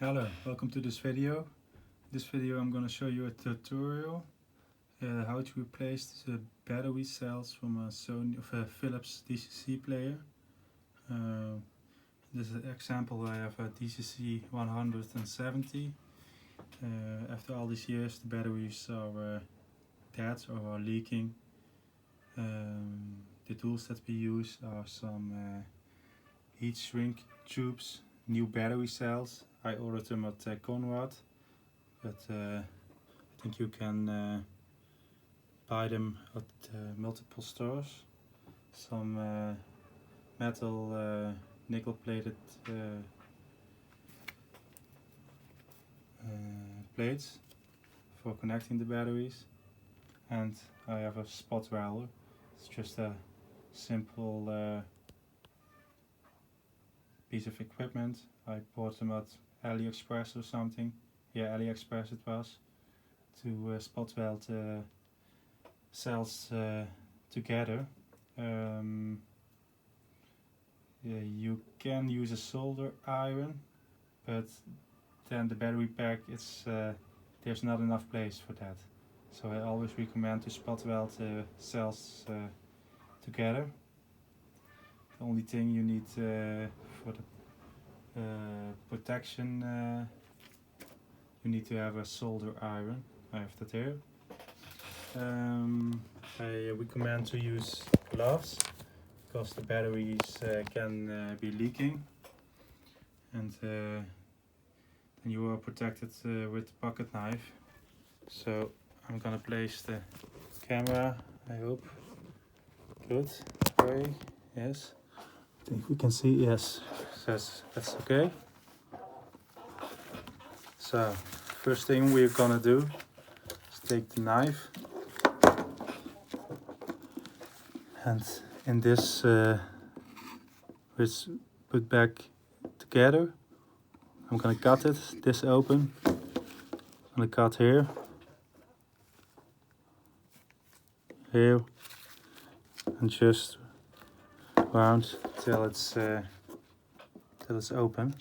Hello, welcome to this video. In this video I'm going to show you a tutorial how to replace the battery cells from a Philips DCC player. In this example I have a DCC 170. After all these years the batteries are dead or are leaking. The tools that we use are some heat shrink tubes, new battery cells. I ordered them at Conrad, but I think you can buy them at multiple stores. Some metal nickel plated plates for connecting the batteries, and I have a spot welder. It's just a simple piece of equipment. I bought them at AliExpress or something. Yeah, AliExpress it was, to spot weld cells together. Yeah, you can use a solder iron, but then the battery pack, there's not enough place for that. So I always recommend to spot weld cells together. The only thing you need for the protection, you need to have a solder iron. I have that here. I recommend to use gloves because the batteries can be leaking, and then you are protected with the pocket knife. So I'm gonna place the camera, I hope. Good, way, yes. I think we can see, yes, that's okay. So first thing we're gonna do is take the knife, and in this which put back together, I'm gonna cut it this open. I'm gonna cut here, here, and just round till it's open.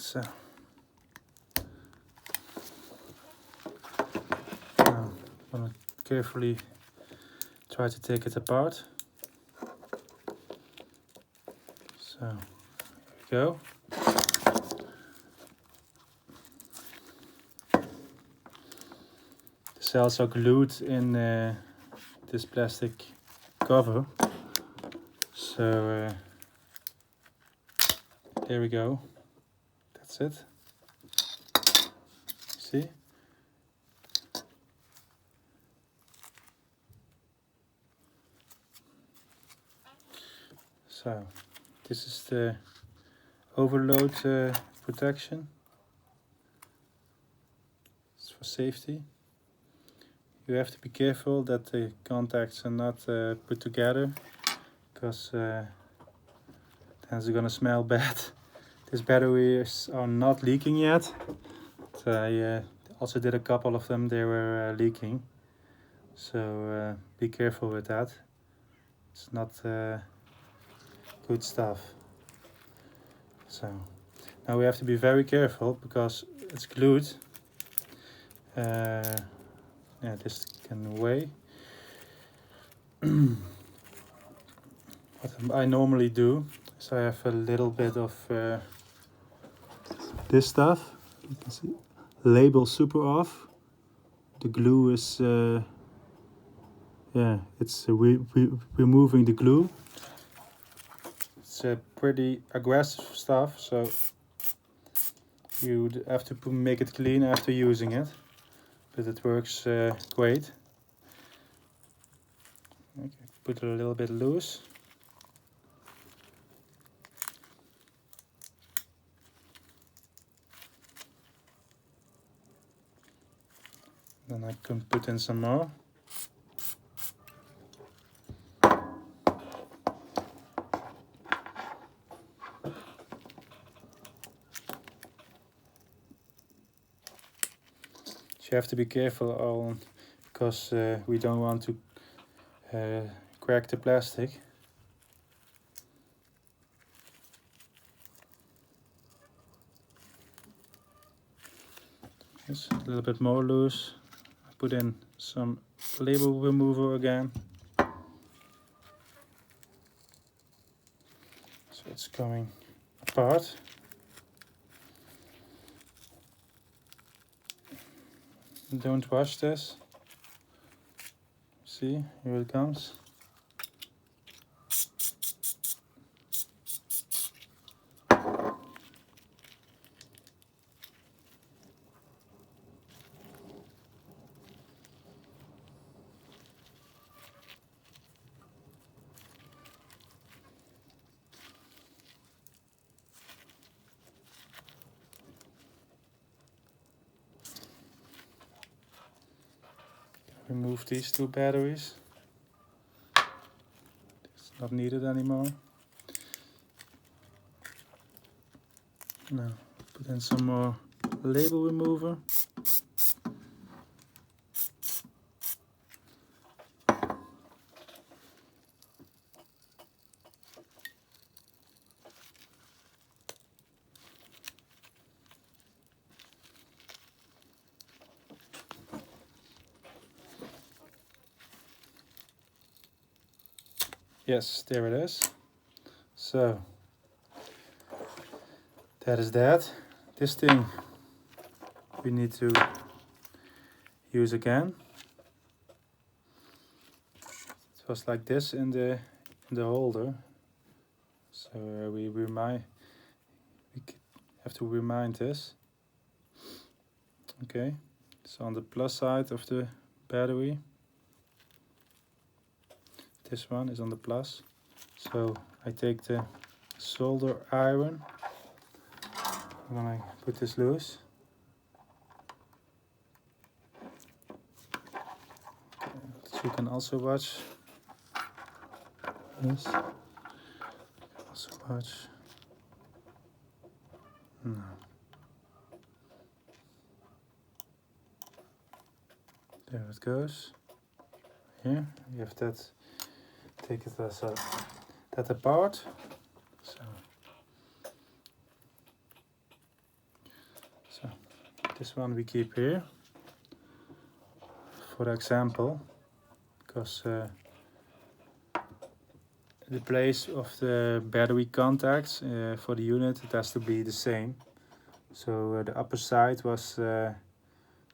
So now I'm gonna carefully try to take it apart. So here we go. The cells are glued in this plastic cover. So there we go. That's it. See? So this is the overload protection. It's for safety. You have to be careful that the contacts are not put together, because then it's gonna smell bad. These batteries are not leaking yet. But I also did a couple of them, they were leaking. So be careful with that. It's not good stuff. So now we have to be very careful because it's glued. Yeah, this can weigh. What I normally do is I have a little bit of this stuff. You can see a label super off. The glue is, yeah, it's removing the glue. It's pretty aggressive stuff, so you have to make it clean after using it, but it works great. Okay, put it a little bit loose. Then I can put in some more. You have to be careful because we don't want to crack the plastic. Just a little bit more loose. Put in some label remover again. So it's coming apart. Don't wash this. See, here it comes. Remove these two batteries. It's not needed anymore. Now put in some more label remover. Yes, there it is. So that is that. This thing we need to use again. It was like this in the holder. So we have to remind this. Okay, so on the plus side of the battery. This one is on the plus. So I take the solder iron. I'm gonna put this loose. So you can also watch this. Also watch. No. There it goes. Here you have that. Take it as that apart. So this one we keep here for example, because the place of the battery contacts for the unit, it has to be the same. So the upper side was the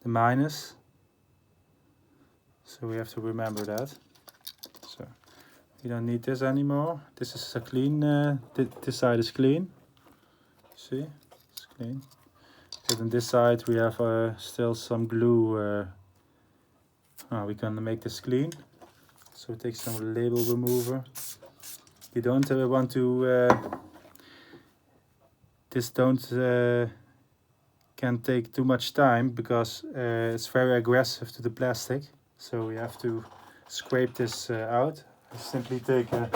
minus, so we have to remember that. So we don't need this anymore. This is a clean, this side is clean. See, it's clean. But on this side we have still some glue. We can make this clean. So take some label remover. You don't want to, this can take too much time because it's very aggressive to the plastic. So we have to scrape this out. I simply take a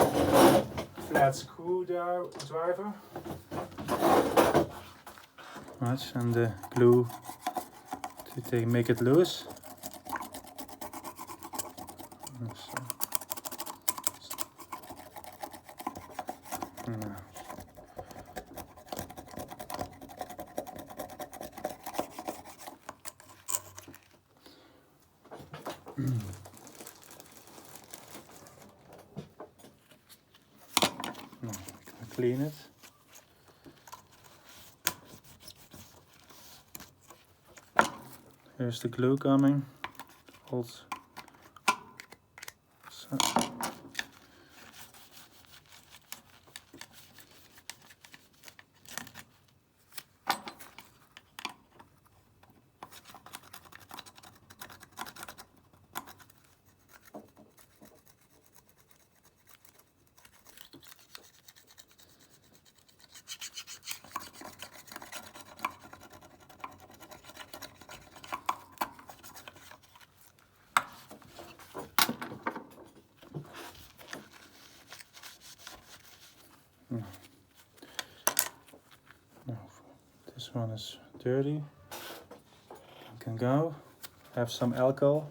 flat screwdriver. Right, and the glue to make it loose. No. No, we can clean it. Here's the glue coming. So. No, this one is dirty. You can go. Have some alcohol.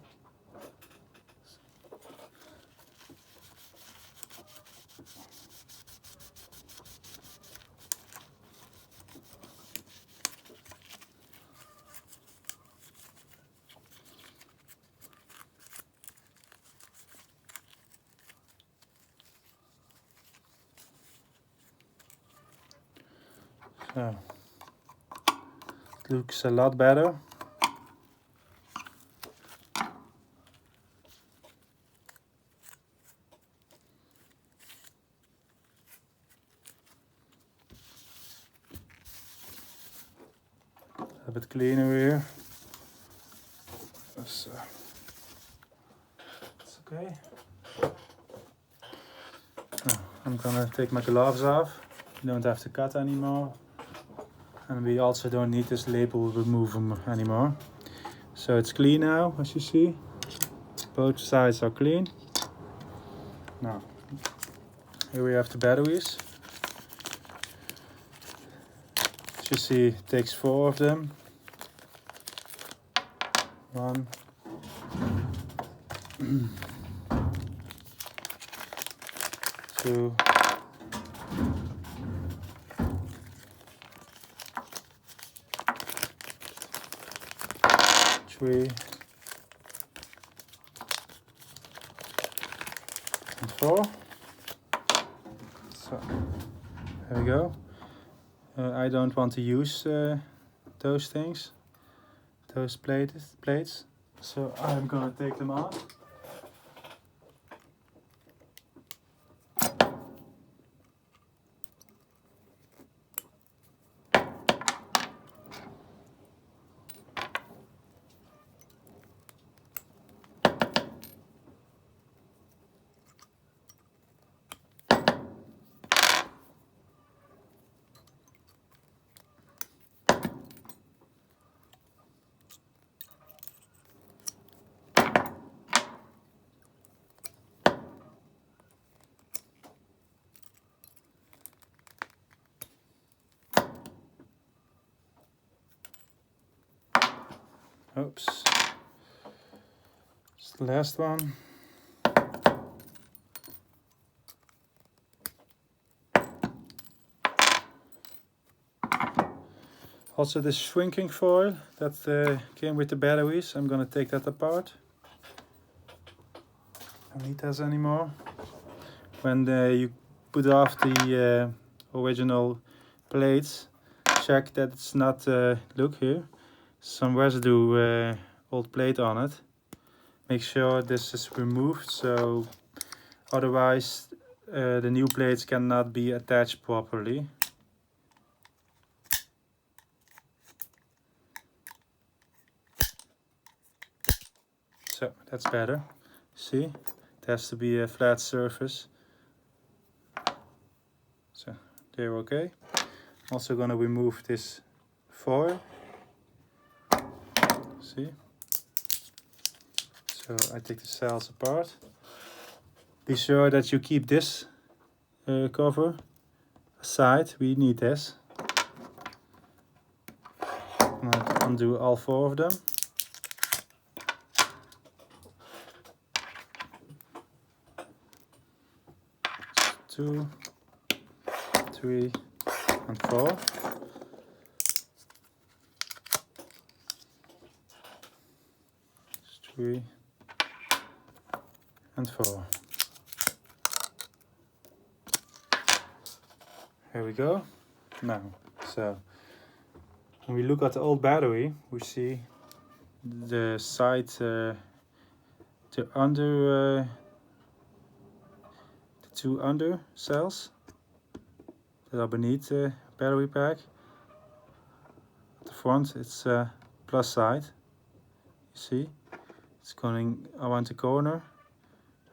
So it looks a lot better. A bit cleaner here. So it's okay. Now, I'm gonna take my gloves off. You don't have to cut anymore. And we also don't need this label remover anymore. So it's clean now, as you see. Both sides are clean. Now, here we have the batteries. As you see, it takes 4 of them. 1, 2, 3, and 4. So there we go. I don't want to use those things, those plates. So I'm gonna take them off. Oops. It's the last one. Also this shrinking foil that came with the batteries, I'm gonna take that apart. Don't need that anymore. When you put off the original plates, check that it's not, look here, some residue old plate on it. Make sure this is removed, so otherwise the new plates cannot be attached properly. So that's better. See, it has to be a flat surface. So they're okay. Also gonna remove this foil. See? So I take the cells apart. Be sure that you keep this cover aside. We need this. I'm gonna undo all 4 of them. 2, 3, and 4. Just 3 and 4. Here we go. Now, so when we look at the old battery, we see the side, the two under cells that are beneath the battery pack. At the front it's plus side. You see, it's going around the corner,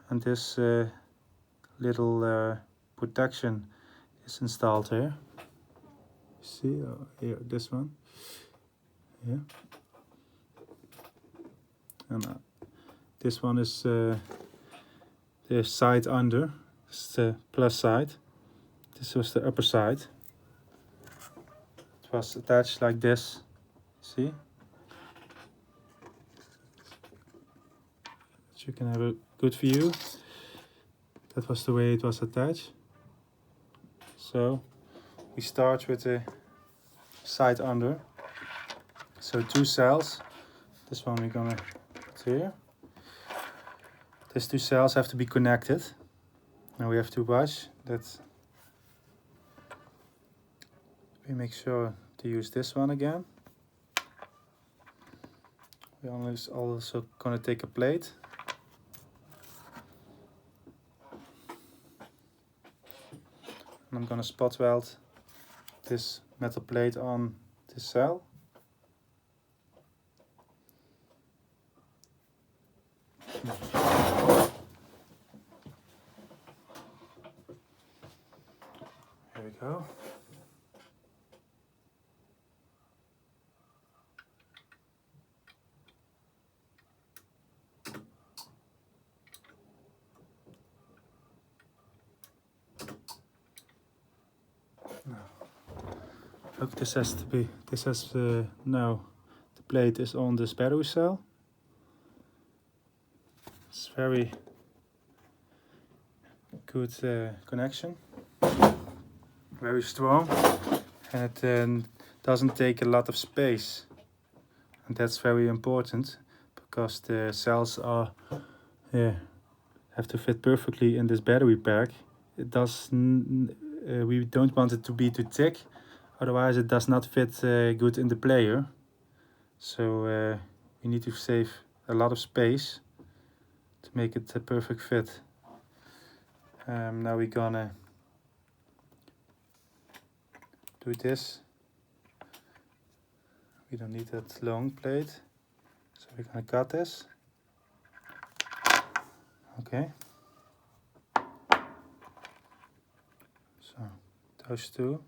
and this little protection is installed here. You see, here, this one. Yeah. And this one is the side under. This is the plus side. This was the upper side. It was attached like this. See? So you can have a good view. That was the way it was attached. So we start with the side under. So two cells. This one we're gonna put here. These two cells have to be connected. Now we have to watch that we make sure to use this one again. We're also gonna take a plate. And I'm gonna spot weld this metal plate on this cell. Here we go. Look, this has to be, now the plate is on this battery cell. It's very good connection, very strong, and it doesn't take a lot of space, and that's very important because the cells are have to fit perfectly in this battery pack. It does we don't want it to be too thick, otherwise it does not fit good in the player. So we need to save a lot of space to make it a perfect fit. Now we're gonna do this. We don't need that long plate, so we're gonna cut this. Okay. So those two.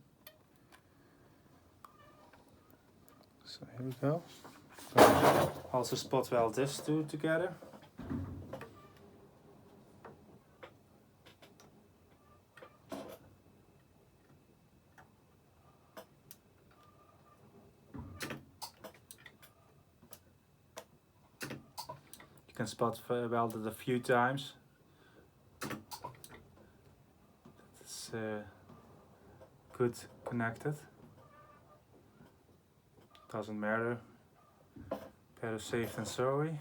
So here we go. Also spot weld this two together. You can spot weld it a few times. It's good connected. Doesn't matter. Better safe than sorry.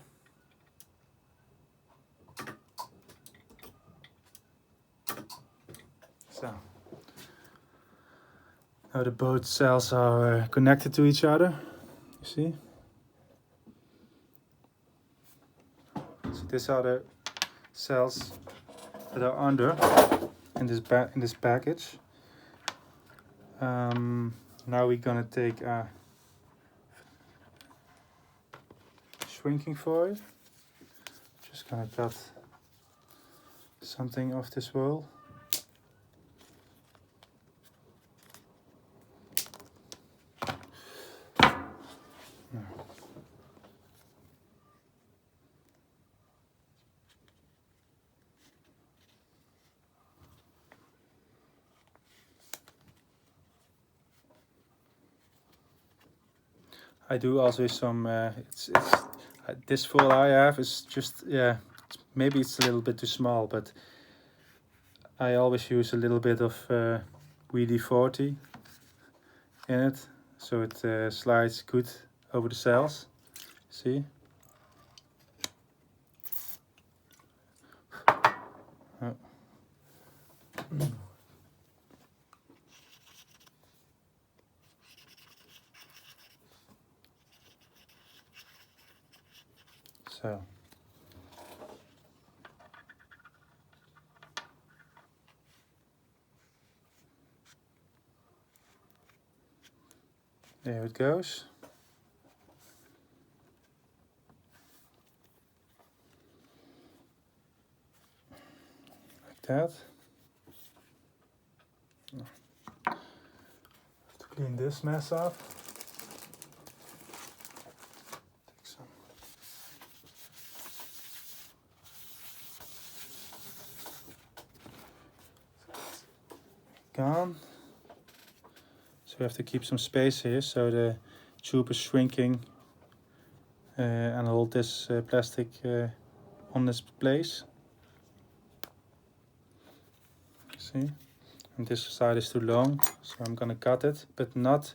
So now the both cells are connected to each other. You see? So these are the cells that are under in this package. Now we're gonna take a shrinking foil. Just gonna cut something off this roll. I do also some. This foil I have is just maybe it's a little bit too small, but I always use a little bit of WD-40 in it, so it slides good over the cells. See? Oh. So there it goes. Like that. Have to clean this mess up. Take some. Gone. So we have to keep some space here so the tube is shrinking and hold this plastic on this place. See? And this side is too long, so I'm gonna cut it, but not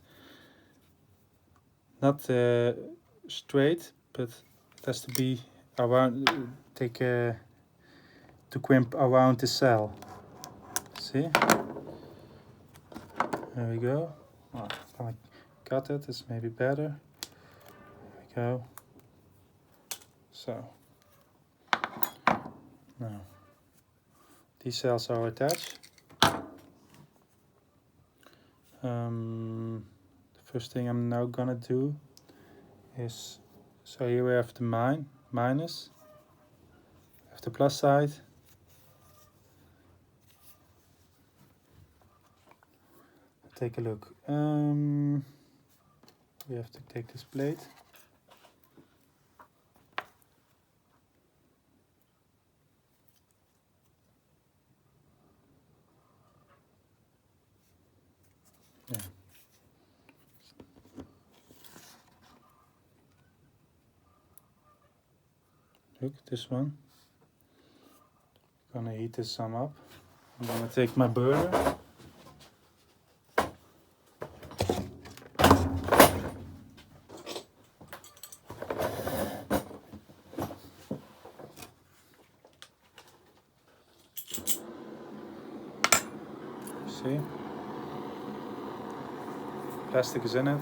straight, but it has to be around, to crimp around the cell. See? There we go. Oh, I'm gonna cut it, it's maybe better. There we go. So, now, these cells are attached. The first thing I'm now gonna do is, so here we have the minus, we have the plus side. Take a look. We have to take this plate. Yeah. Look, this one. I'm gonna heat this some up. I'm gonna take my burner. See? Plastic is in it.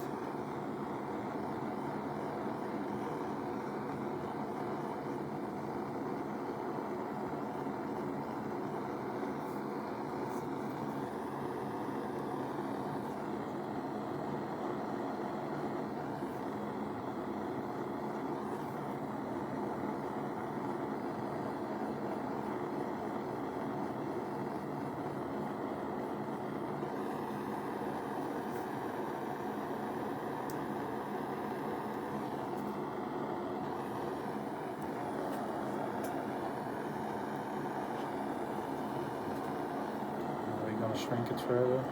Shrink it further.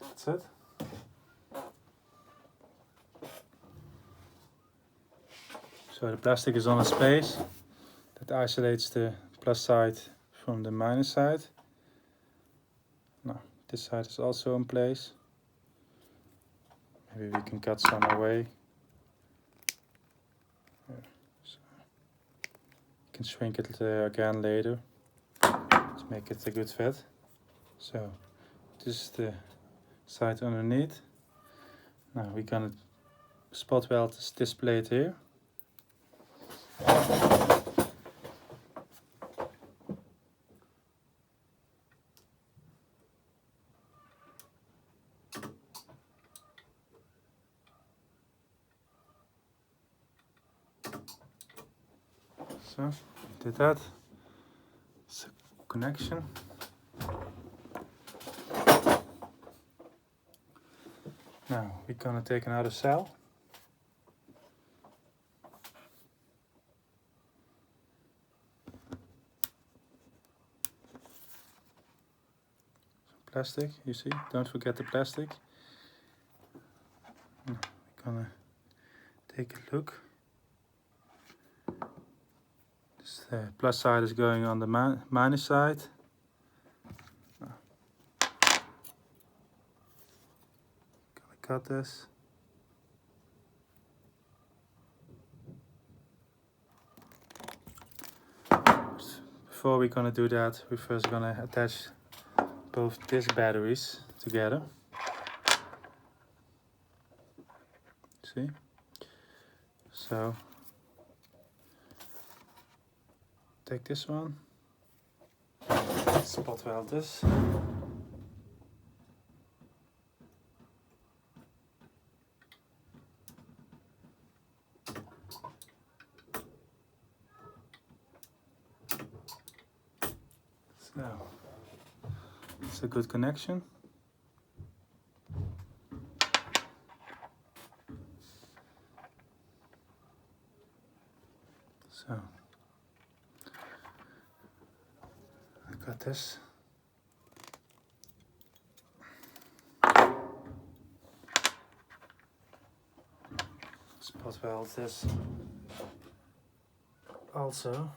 That's it. So the plastic is on a space that isolates the plus side from the minus side. Now this side is also in place. Maybe we can cut some away. So you can shrink it again later to make it a good fit. So this is the side underneath. Now we're gonna spot weld this plate here. So, did that. It's a connection. Now we're gonna take another cell. Some plastic, you see? Don't forget the plastic. Now we're gonna take a look. The plus side is going on the minus side. Gonna cut this. before we're gonna do that, we're first gonna attach both these batteries together. See? So take this one, spot weld this. So it's a good connection. So I got this. Spot weld this also.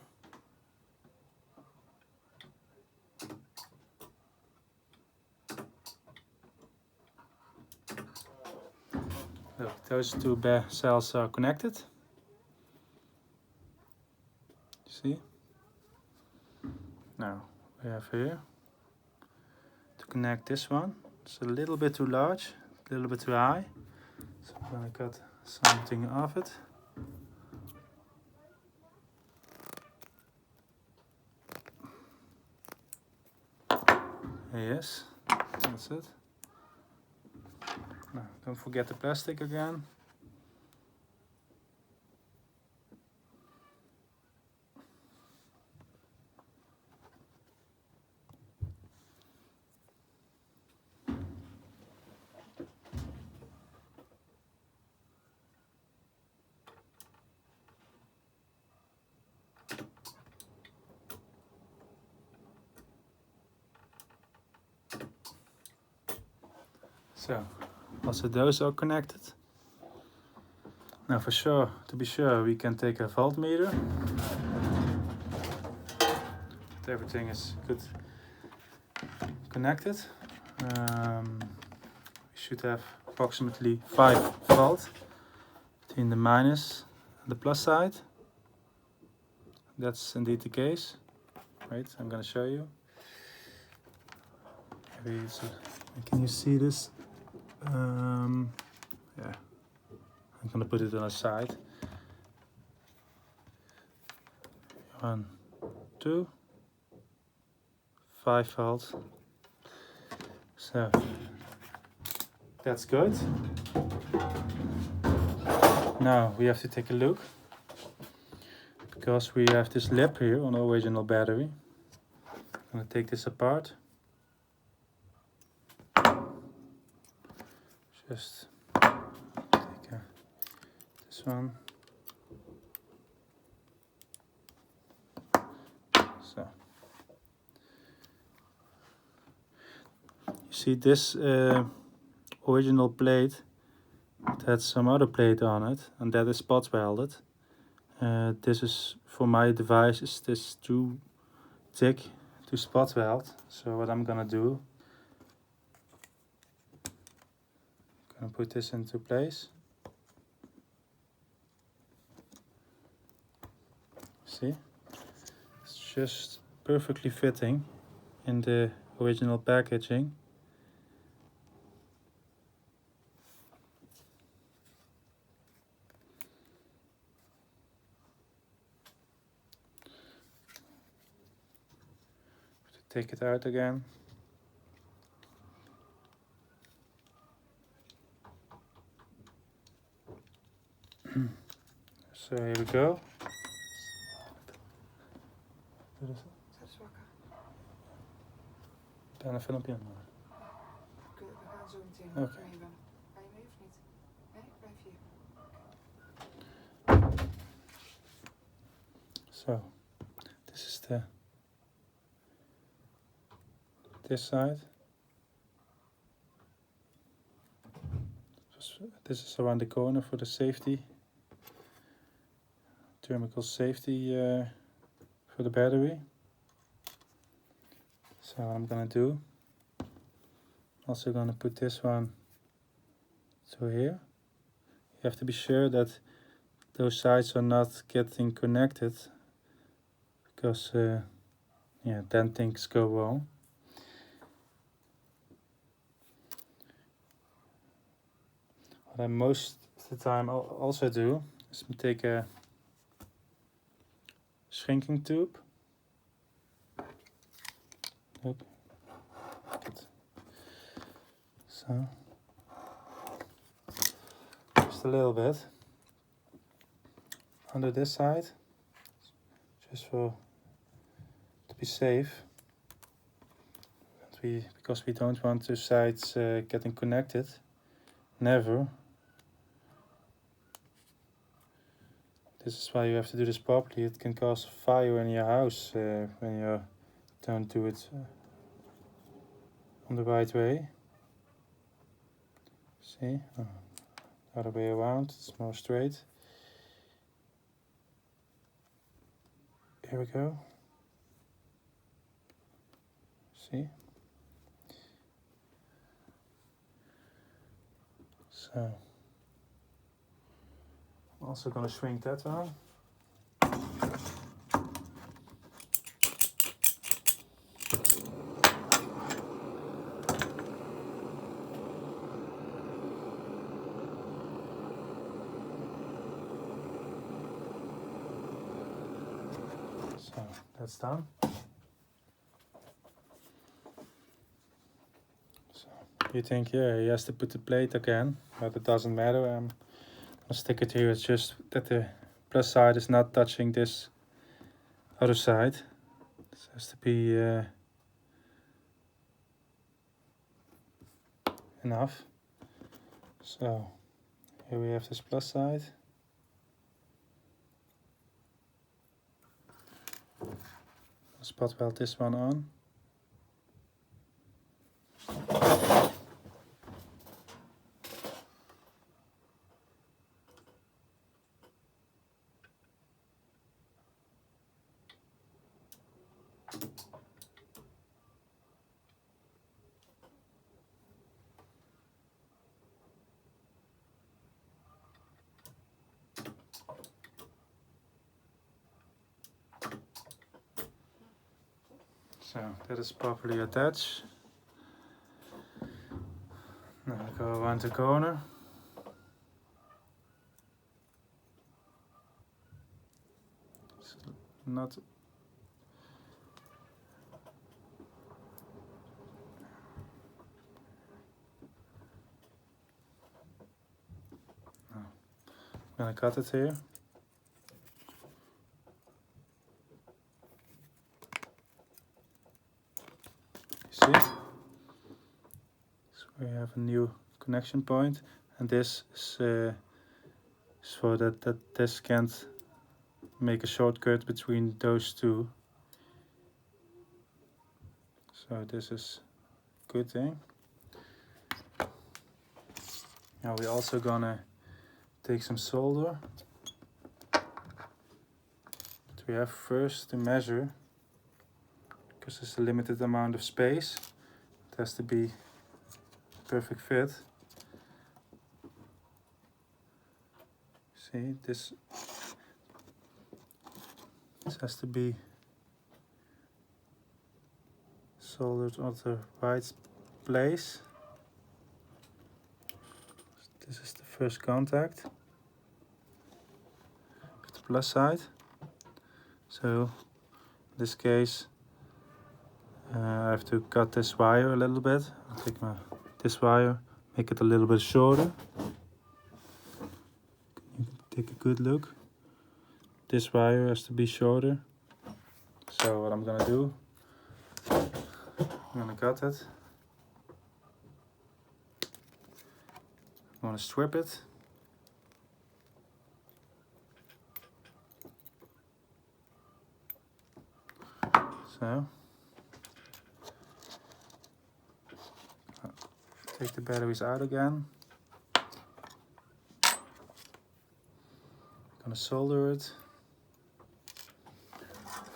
Look, those two cells are connected. See? Now we have here to connect this one. It's a little bit too large, a little bit too high. So I'm gonna cut something off it. Yes, that's it. Now, don't forget the plastic again. So, also those are connected. Now for sure, to be sure, we can take a voltmeter. But everything is good connected. We should have approximately 5 volt between the minus and the plus side. That's indeed the case. Wait, I'm gonna show you. Maybe can you see this? Yeah, I'm gonna put it on the side. 1, 2, 5 volts. So that's good. Now we have to take a look, because we have this lip here on the original battery. I'm gonna take this apart. Just take this one. So you see this original plate, it had some other plate on it, and that is spot welded. This is, for my device, is this too thick to spot weld. So what I'm gonna do, I'm gonna put this into place. See, it's just perfectly fitting in the original packaging. Take it out again. So here we go. Wat is het? Ze is wakker. Daar een filmpje aan maken. We gaan zo meteen Oké. meebellen. Ga je mee of niet? Nee, blijf hier. So, this is this side. This is around the corner for the safety, thermal safety for the battery. So what I'm gonna do, also gonna put this one to here. You have to be sure that those sides are not getting connected, because yeah, then things go wrong. What I most of the time also do is take a shrinking tube. Look. Good. So just a little bit under this side, just for to be safe. Because we don't want two sides getting connected. Never. This is why you have to do this properly. It can cause fire in your house when you don't do it on the right way. See? Other way around, it's more straight. Here we go. See? So, I'm also going to shrink that one. So, that's done. So, you think, yeah, he has to put the plate again, but it doesn't matter. I'll stick it here. It's just that the plus side is not touching this other side. This has to be enough. So here we have this plus side. I'll spot weld this one on. So that is properly attached. Now I go around the corner. It's not I'm gonna cut it here. See? So we have a new connection point, and this is so that this can't make a shortcut between those two. So this is a good thing. Now we're also gonna take some solder. But we have first to measure, because there's a limited amount of space. It has to be a perfect fit. See, this has to be soldered on the right place. This is the first contact with the plus side. So in this case I have to cut this wire a little bit. I'll take this wire, make it a little bit shorter. You can take a good look. This wire has to be shorter. So what I'm gonna do, I'm gonna cut it. I'm gonna strip it. So take the batteries out again. Gonna solder it.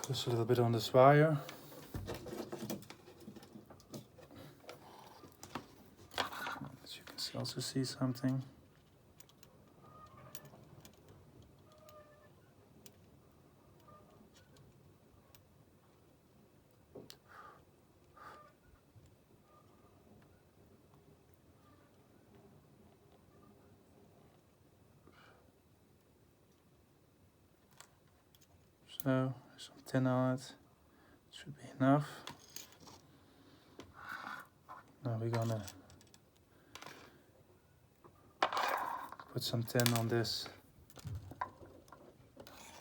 Just a little bit on this wire. As you can also see something. So some tin on it. Should be enough. Now we're gonna put some tin on this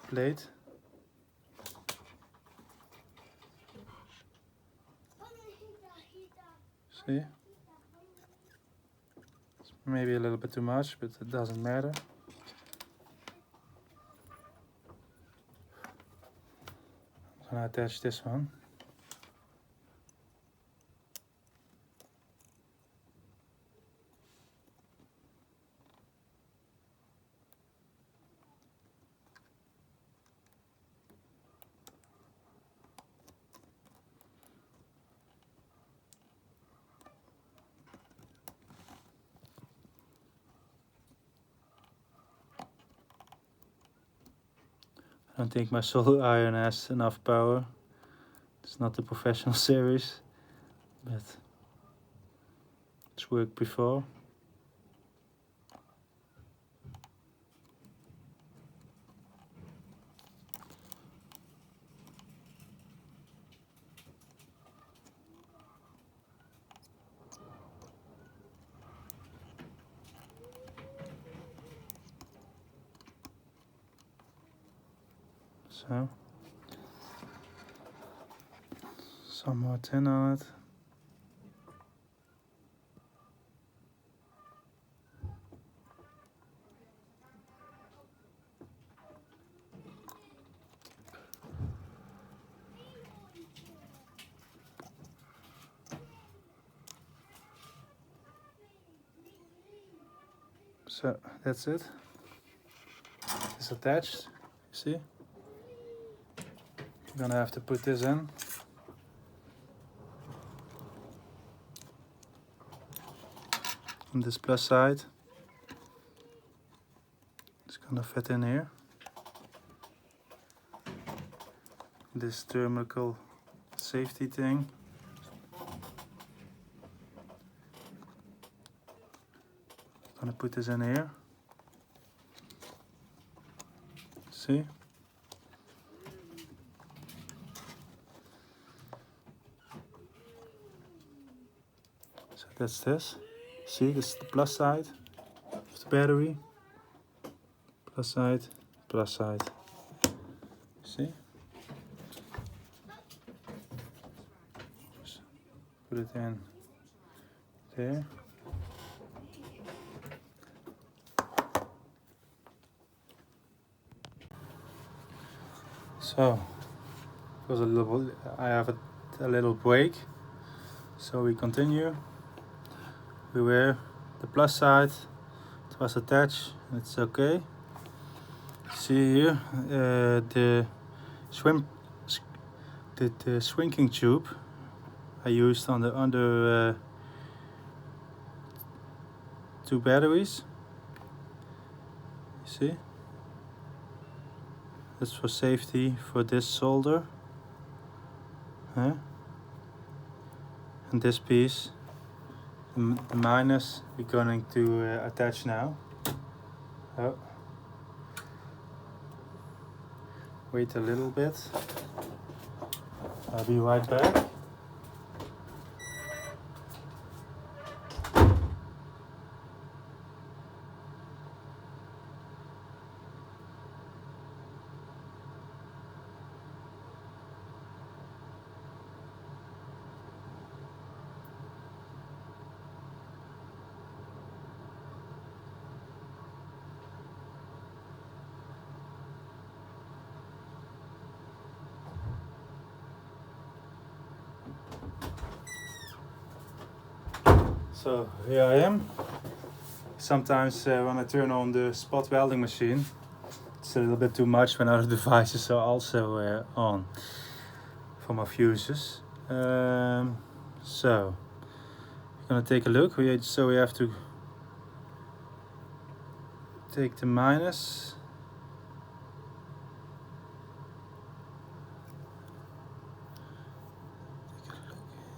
plate. See? It's maybe a little bit too much, but it doesn't matter. I'm gonna attach this one. I don't think my solar iron has enough power. It's not the professional series, but it's worked before. So, some more tin on it. So that's it. It's attached, you see? I'm gonna have to put this in. On this plus side. It's gonna fit in here. This thermal safety thing. Gonna put this in here. See? So that's this. See, this is the plus side of the battery. Plus side, plus side. See? Just put it in there. So, I have a little break. So we continue. We wear the plus side. It was attached. It's okay. See here the shrinking tube I used on the under two batteries. You see? That's for safety for this solder. And this piece, the minus, we're going to attach now. Oh. Wait a little bit. I'll be right back. So here I am. Sometimes when I turn on the spot welding machine, it's a little bit too much when other devices are also on for my fuses. So we're gonna take a look. So we have to take the minus.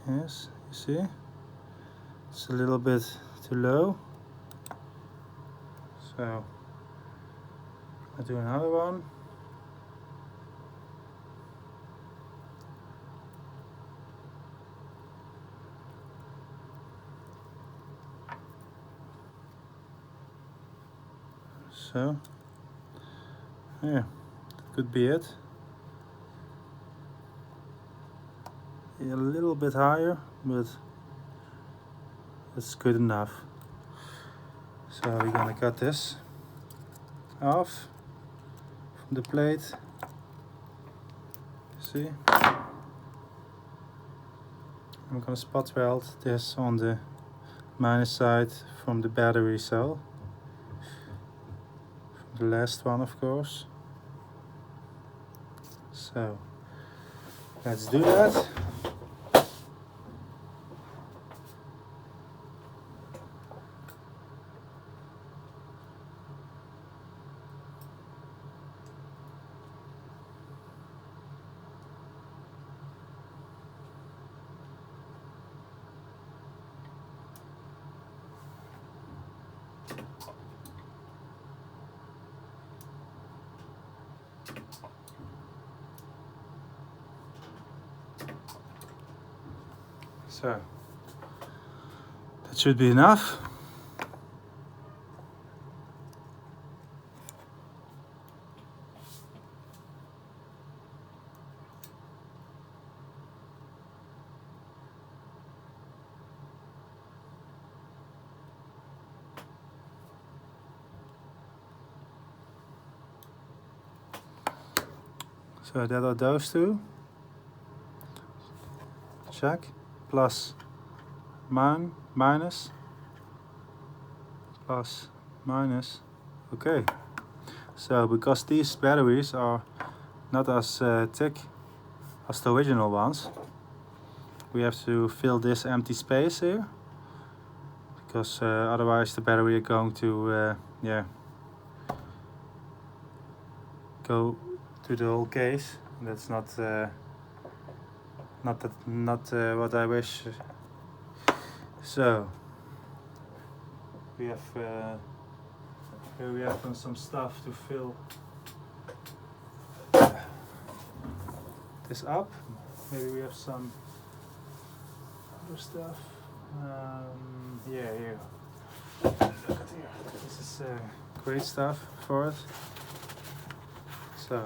Yes, you see? It's a little bit too low. So I'll do another one. So yeah, that could be it. A little bit higher, but it's good enough. So we're gonna cut this off from the plate. See? I'm gonna spot weld this on the minus side from the battery cell. The last one, of course. So let's do that. So that should be enough. So that are those two. Check. Plus, minus, plus, minus. Okay. So because these batteries are not as thick as the original ones, we have to fill this empty space here, because otherwise the battery is going to go to the whole case. That's not what I wish. So we have here we have some stuff to fill this up. Maybe we have some other stuff. Yeah, here. Look at here. This is great stuff for it. So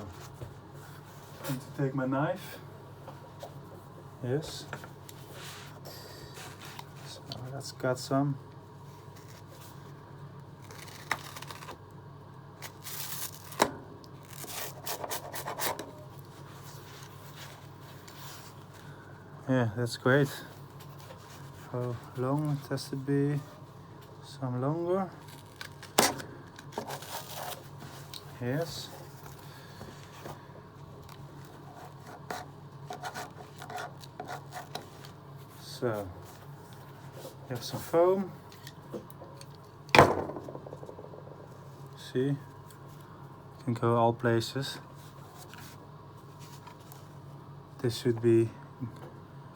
I need to take my knife. Yes. So let's cut some. Yeah, that's great. How long it has to be? Some longer. Yes. So we have some foam. See, can go all places. This should be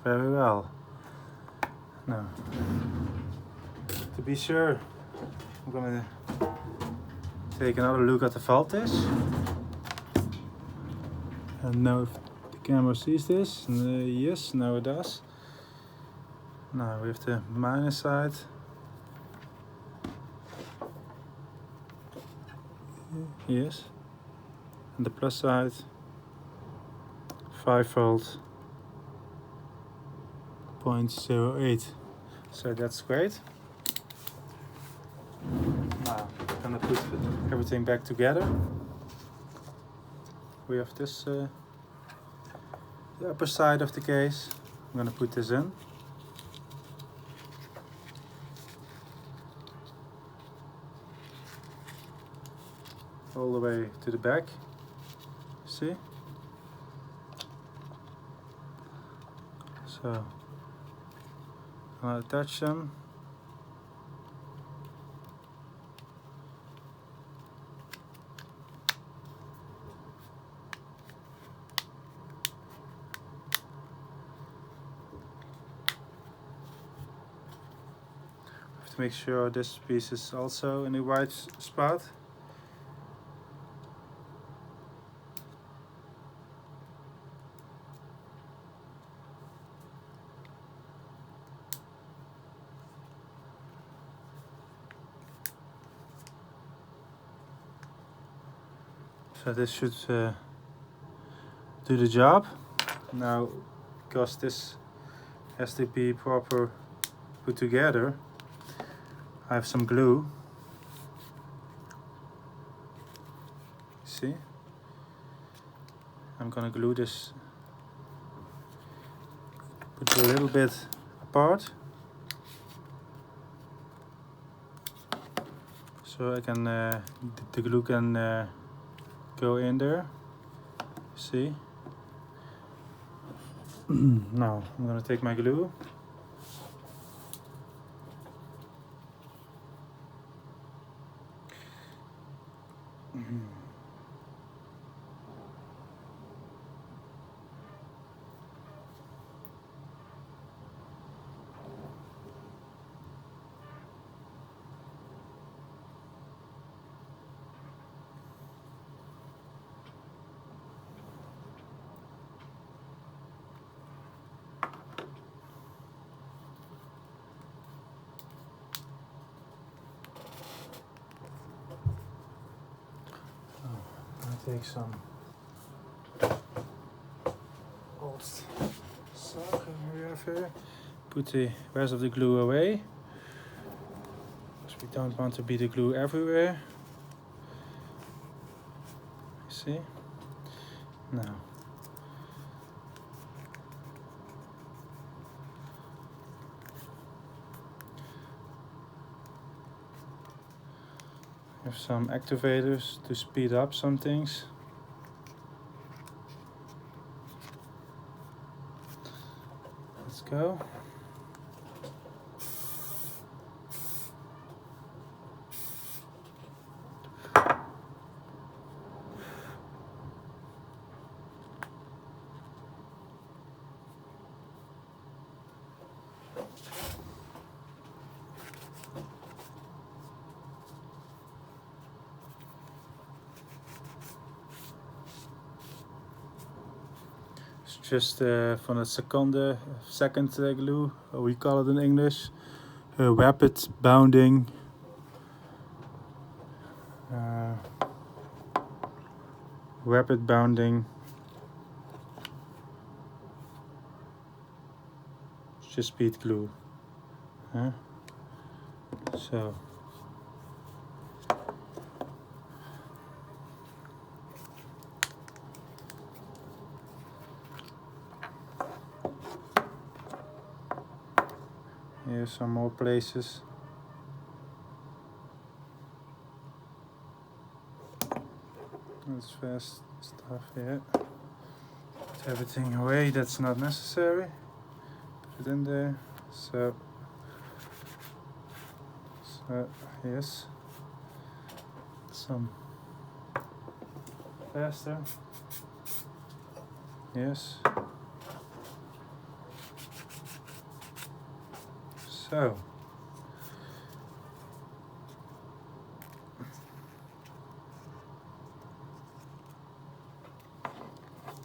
very well. Now, to be sure, I'm gonna take another look at the voltage and know if the camera sees this. Yes, now it does. Now we have the minus side. Yes. And the plus side, 5 volt, 0.08. So that's great. Now I'm gonna put everything back together. We have this, the upper side of the case. I'm gonna put this in. All the way to the back. See? So I'll attach them. Have to make sure this piece is also in the right spot. So this should do the job. Now, because this has to be proper put together, I have some glue. See? I'm gonna glue this, put it a little bit apart, so I can the glue can go in there. See? Now I'm gonna take my glue. Take some old sock we have here. Put the rest of the glue away, because we don't want to be the glue everywhere. See? Now. Have some activators to speed up some things. Let's go. Just from the second glue, we call it in English, rapid bounding just speed glue. So here's some more places. That's fast stuff here. Put everything away that's not necessary. Put it in there. So yes. Some faster. Yes. So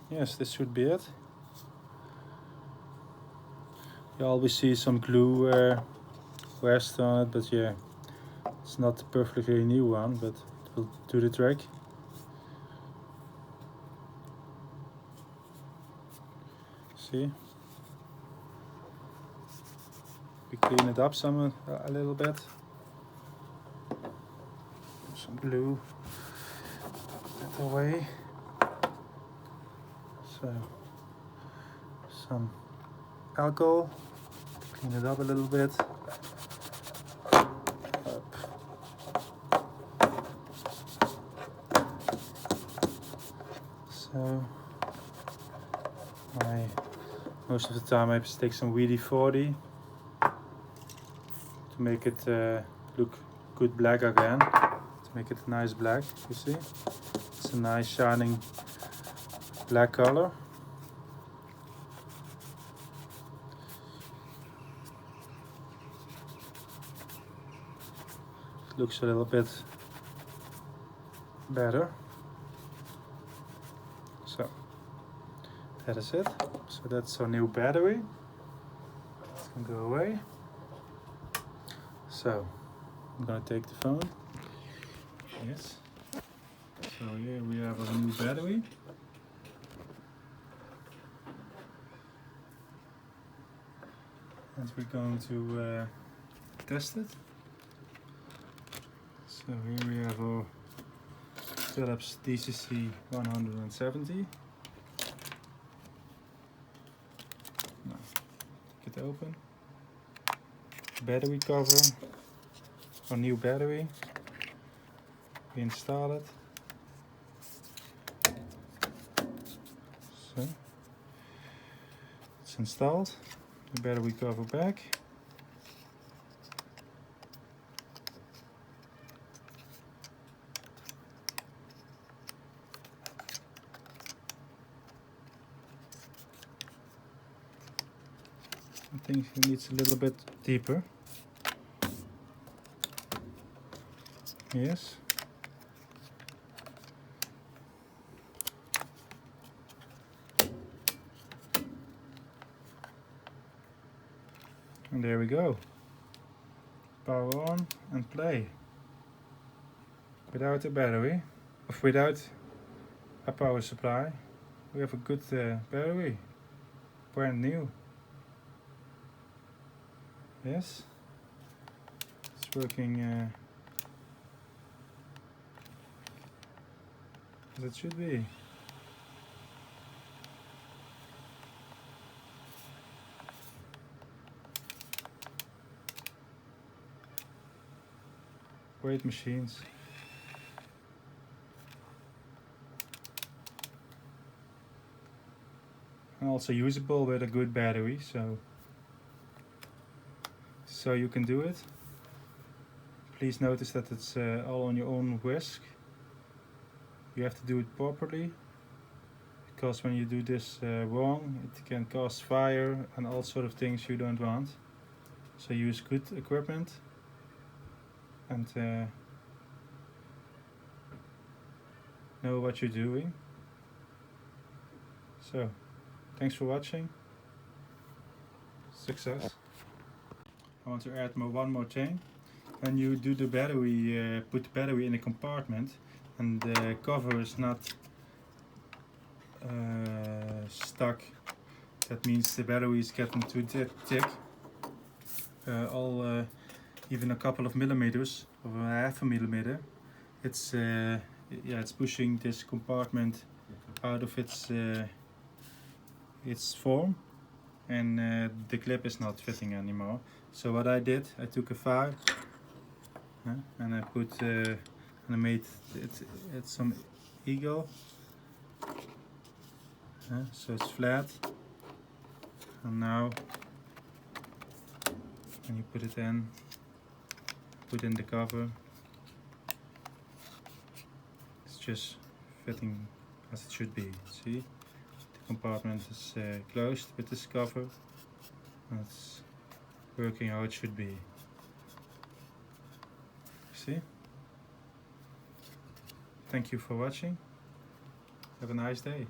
yes, this should be it. You always see some glue rest on it, but yeah, it's not a perfectly new one, but it will do the trick. See? We clean it up a little bit. Some glue that away. So some alcohol, clean it up a little bit. Up. So most of the time I take some WD-40 to make it look good black again, to make it nice black. You see, it's a nice shining black color. It looks a little bit better. So that is it. So that's our new battery. It can go away. So I'm gonna take the phone. Yes. So here we have a new battery. And we're going to test it. So here we have our Philips DCC 170. Now, get it open. Battery cover, our new battery. We install it. So it's installed. The battery cover back. I think it needs a little bit deeper. Yes. And there we go. Power on and play. Without a battery, or without a power supply, we have a good battery. Brand new. Yes. It's working as it should be. Great machines. And also usable with a good battery, so you can do it. Please notice that it's all on your own risk. You have to do it properly, because when you do this wrong, it can cause fire and all sort of things you don't want. So use good equipment and know what you're doing. So, thanks for watching. Success. I want to add one more thing. When you do the battery, put the battery in a compartment and the cover is not stuck, that means the battery is getting too thick. Even a couple of millimeters or half a millimeter, it's it's pushing this compartment out of its form, and the clip is not fitting anymore. So what I did, I took a file and I put and I made it some eagle, so it's flat. And now when you put it in, put in the cover, it's just fitting as it should be. See, the compartment is closed with this cover, and it's working how it should be. See? Thank you for watching. Have a nice day.